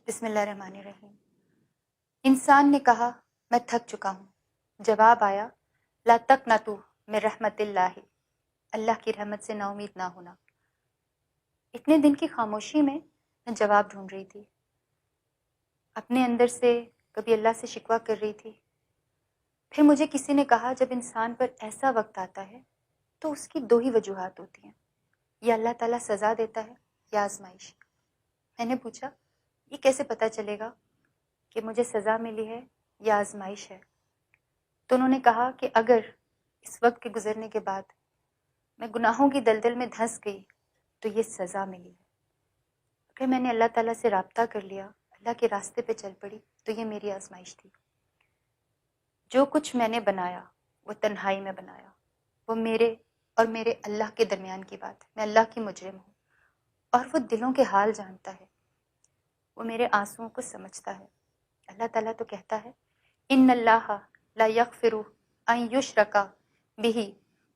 بسم اللہ الرحمن الرحیم۔ انسان نے کہا میں تھک چکا ہوں۔ جواب آیا لا تقنطوا من رحمت اللہ، اللہ کی رحمت سے نا امید نہ ہونا۔ اتنے دن کی خاموشی میں جواب ڈھونڈ رہی تھی، اپنے اندر سے کبھی اللہ سے شکوہ کر رہی تھی۔ پھر مجھے کسی نے کہا جب انسان پر ایسا وقت آتا ہے تو اس کی دو ہی وجوہات ہوتی ہیں، یا اللہ تعالیٰ سزا دیتا ہے یا آزمائش۔ میں نے پوچھا یہ کیسے پتہ چلے گا کہ مجھے سزا ملی ہے یا آزمائش ہے؟ تو انہوں نے کہا کہ اگر اس وقت کے گزرنے کے بعد میں گناہوں کی دلدل میں دھنس گئی تو یہ سزا ملی ہے، اگر میں نے اللہ تعالیٰ سے رابطہ کر لیا، اللہ کے راستے پہ چل پڑی، تو یہ میری آزمائش تھی۔ جو کچھ میں نے بنایا وہ تنہائی میں بنایا، وہ میرے اور میرے اللہ کے درمیان کی بات ہے۔ میں اللہ کی مجرم ہوں اور وہ دلوں کے حال جانتا ہے، وہ میرے آنسوؤں کو سمجھتا ہے۔ اللہ تعالیٰ تو کہتا ہے ان اللہ لا یغفر ان یشرک بہ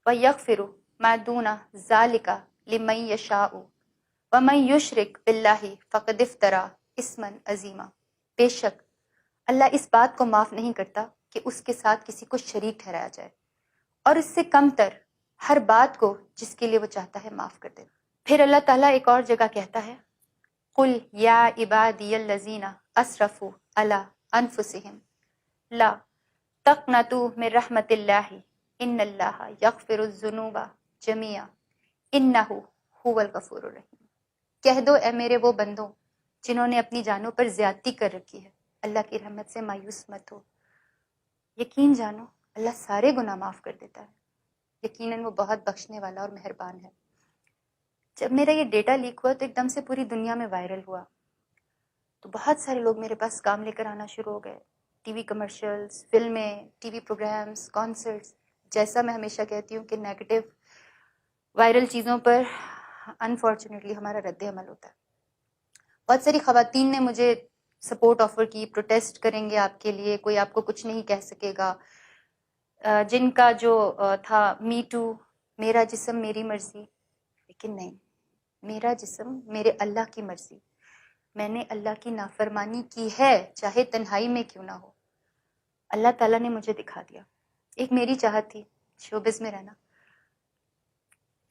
ویغفر ما دون ذلک لمن یشاء ومن یشرک باللہ فقد افتری اثما عظیما۔ بے شک اللہ اس بات کو معاف نہیں کرتا کہ اس کے ساتھ کسی کو شریک ٹھہرایا جائے، اور اس سے کم تر ہر بات کو جس کے لیے وہ چاہتا ہے معاف کر دیتا۔ پھر اللہ تعالیٰ ایک اور جگہ کہتا ہے قل یا عبادی الذین اسرفوا علی انفسہم لا تقنطوا من رحمت اللہ ان اللہ یغفر الذنوب جميعا انہ هو الغفور الرحیم۔ کہہ دو اے میرے وہ بندوں جنہوں نے اپنی جانوں پر زیادتی کر رکھی ہے، اللہ کی رحمت سے مایوس مت ہو، یقین جانو اللہ سارے گناہ معاف کر دیتا ہے، یقیناً وہ بہت بخشنے والا اور مہربان ہے۔ جب میرا یہ ڈیٹا لیک ہوا تو ایک دم سے پوری دنیا میں وائرل ہوا، تو بہت سارے لوگ میرے پاس کام لے کر آنا شروع ہو گئے، ٹی وی کمرشلز، فلمیں، ٹی وی پروگرامز، کانسرٹس۔ جیسا میں ہمیشہ کہتی ہوں کہ نیگیٹو وائرل چیزوں پر انفارچونیٹلی ہمارا رد عمل ہوتا ہے۔ بہت ساری خواتین نے مجھے سپورٹ آفر کی، پروٹیسٹ کریں گے آپ کے لیے، کوئی آپ کو کچھ نہیں کہہ سکے گا۔ جن کا جو تھا می ٹو، میرا جسم میری مرضی، لیکن نہیں، میرا جسم میرے اللہ کی مرضی۔ میں نے اللہ کی نافرمانی کی ہے، چاہے تنہائی میں کیوں نہ ہو۔ اللہ تعالیٰ نے مجھے دکھا دیا۔ ایک میری چاہت تھی شوبز میں رہنا،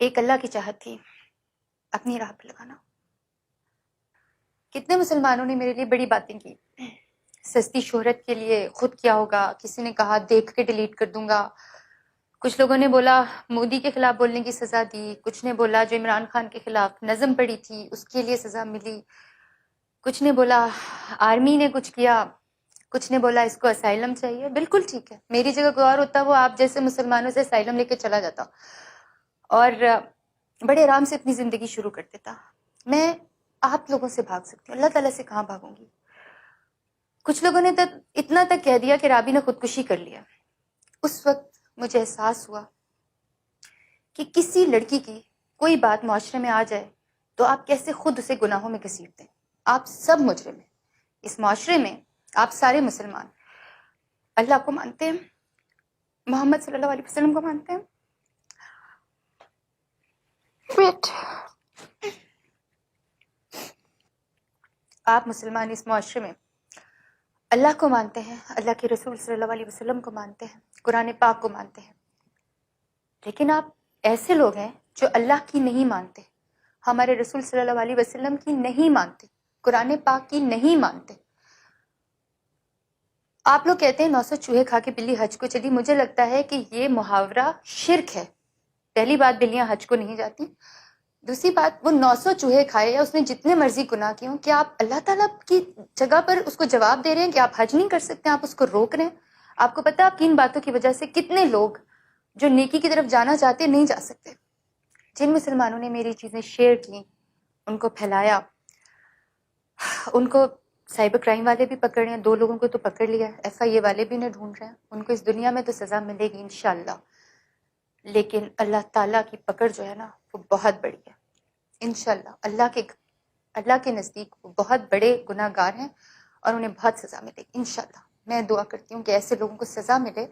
ایک اللہ کی چاہت تھی اپنی راہ پہ لگانا۔ کتنے مسلمانوں نے میرے لیے بڑی باتیں کی، سستی شہرت کے لیے خود کیا ہوگا، کسی نے کہا دیکھ کے ڈیلیٹ کر دوں گا، کچھ لوگوں نے بولا مودی کے خلاف بولنے کی سزا دی، کچھ نے بولا جو عمران خان کے خلاف نظم پڑھی تھی اس کے لیے سزا ملی، کچھ نے بولا آرمی نے کچھ کیا، کچھ نے بولا اس کو اسائلم چاہیے۔ بالکل ٹھیک ہے، میری جگہ کوئی اور ہوتا وہ آپ جیسے مسلمانوں سے اسائلم لے کے چلا جاتا اور بڑے آرام سے اپنی زندگی شروع کر دیتا۔ میں آپ لوگوں سے بھاگ سکتی ہوں، اللہ تعالیٰ سے کہاں بھاگوں گی؟ کچھ لوگوں نے اتنا تک کہہ دیا کہ رابی نے خودکشی کر لیا۔ اس وقت مجھے احساس ہوا کہ کسی لڑکی کی کوئی بات معاشرے میں آ جائے تو آپ کیسے خود اسے گناہوں میں گھسیٹتے ہیں۔ آپ سب مجرم ہیں اس معاشرے میں، آپ سارے مسلمان اللہ کو مانتے ہیں، محمد صلی اللہ علیہ وسلم کو مانتے ہیں، آپ مسلمان اس معاشرے میں اللہ کو مانتے ہیں، اللہ کے رسول صلی اللہ علیہ وسلم کو مانتے ہیں، قرآن پاک کو مانتے ہیں، لیکن آپ ایسے لوگ ہیں جو اللہ کی نہیں مانتے، ہمارے رسول صلی اللہ علیہ وسلم کی نہیں مانتے، قرآن پاک کی نہیں مانتے۔ آپ لوگ کہتے ہیں 900 چوہے کھا کے بلی حج کو چلی، مجھے لگتا ہے کہ یہ محاورہ شرک ہے۔ پہلی بات بلیاں حج کو نہیں جاتی، دوسری بات وہ 900 چوہے کھائے یا اس نے جتنے مرضی گناہ کیے ہوں، کیا آپ اللہ تعالیٰ کی جگہ پر اس کو جواب دے رہے ہیں کہ آپ حج نہیں کر سکتے، آپ اس کو روک رہے ہیں؟ آپ کو پتہ ہے آپ کی ان باتوں کی وجہ سے کتنے لوگ جو نیکی کی طرف جانا چاہتے نہیں جا سکتے؟ جن مسلمانوں نے میری چیزیں شیئر کی، ان کو پھیلایا، ان کو سائبر کرائم والے بھی پکڑ رہے ہیں، 2 لوگوں کو تو پکڑ لیا ہے، FIA والے بھی انہیں ڈھونڈ رہے ہیں، ان کو اس دنیا میں تو سزا ملے گی انشاءاللہ، لیکن اللہ تعالیٰ کی پکڑ جو ہے نا وہ بہت بڑی ہے انشاءاللہ۔ اللہ کے نزدیک وہ بہت بڑے گناہ گار ہیں اور انہیں بہت سزا ملے گی انشاءاللہ۔ میں دعا کرتی ہوں کہ ایسے لوگوں کو سزا ملے۔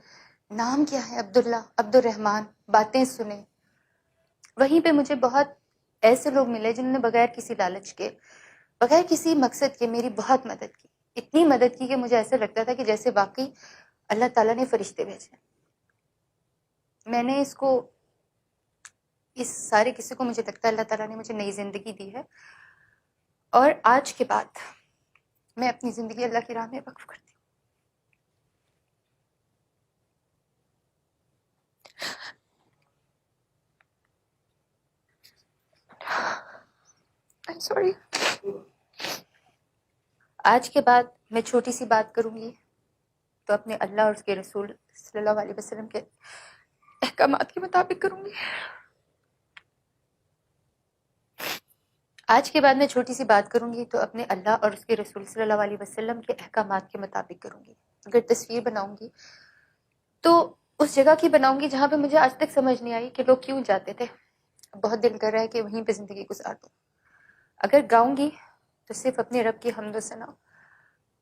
نام کیا ہے؟ عبداللہ، عبد الرحمن، باتیں سنیں۔ وہیں پہ مجھے بہت ایسے لوگ ملے جنہوں نے بغیر کسی لالچ کے بغیر کسی مقصد کے میری بہت مدد کی، اتنی مدد کی کہ مجھے ایسا لگتا تھا کہ جیسے واقعی اللہ تعالیٰ نے فرشتے بھیجے۔ میں نے اس سارے قصے کو مجھے لگتا ہے اللہ تعالیٰ نے مجھے نئی زندگی دی ہے، اور آج کے بعد میں اپنی زندگی اللہ کی راہ میں وقف کرتی ہوں۔ I'm sorry۔ آج کے بعد میں چھوٹی سی بات کروں گی تو اپنے اللہ اور اس کے رسول صلی اللہ علیہ وسلم کے احکامات کے مطابق کروں گی۔ آج کے بعد میں چھوٹی سی بات کروں گی تو اپنے اللہ اور اس کے رسول صلی اللہ علیہ وسلم کے احکامات کے مطابق کروں گی۔ اگر تصویر بناؤں گی تو اس جگہ کی بناؤں گی جہاں پہ مجھے آج تک سمجھ نہیں آئی کہ لوگ کیوں جاتے تھے، بہت دل کر رہا ہے کہ وہیں پہ زندگی گزار دوں۔ اگر گاؤں گی تو صرف اپنے رب کی حمد و ثنا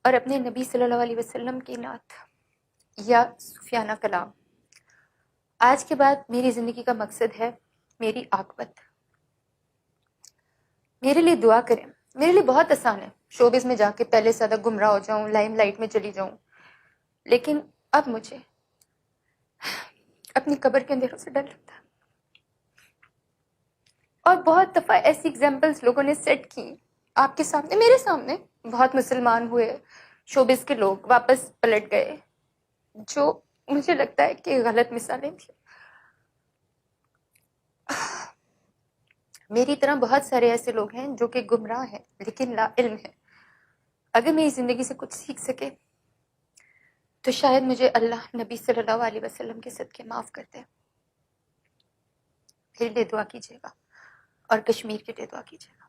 اور اپنے نبی صلی اللہ علیہ وسلم کی نعت یا صوفیانہ کلام۔ آج کے بعد میری زندگی کا مقصد ہے میری عاقبت۔ میرے لیے دعا کریں۔ میرے لیے بہت آسان ہے شوبز میں جا کے پہلے سے زیادہ گمراہ ہو جاؤں، لائم لائٹ میں چلی جاؤں، لیکن اب مجھے اپنی قبر کے اندھیروں سے ڈر لگتا ہے۔ اور بہت دفعہ ایسی ایگزامپلس لوگوں نے سیٹ کی آپ کے سامنے، میرے سامنے، بہت مسلمان ہوئے شوبز کے لوگ واپس پلٹ گئے، جو مجھے لگتا ہے کہ غلط مثالیں تھیں۔ میری طرح بہت سارے ایسے لوگ ہیں جو کہ گمراہ ہیں لیکن لا علم ہیں۔ اگر میری زندگی سے کچھ سیکھ سکے تو شاید مجھے اللہ نبی صلی اللہ علیہ وسلم کے صدقے معاف کرتے۔ میرے لیے دعا کیجیے گا اور کشمیر کے لیے دعا کیجیے گا۔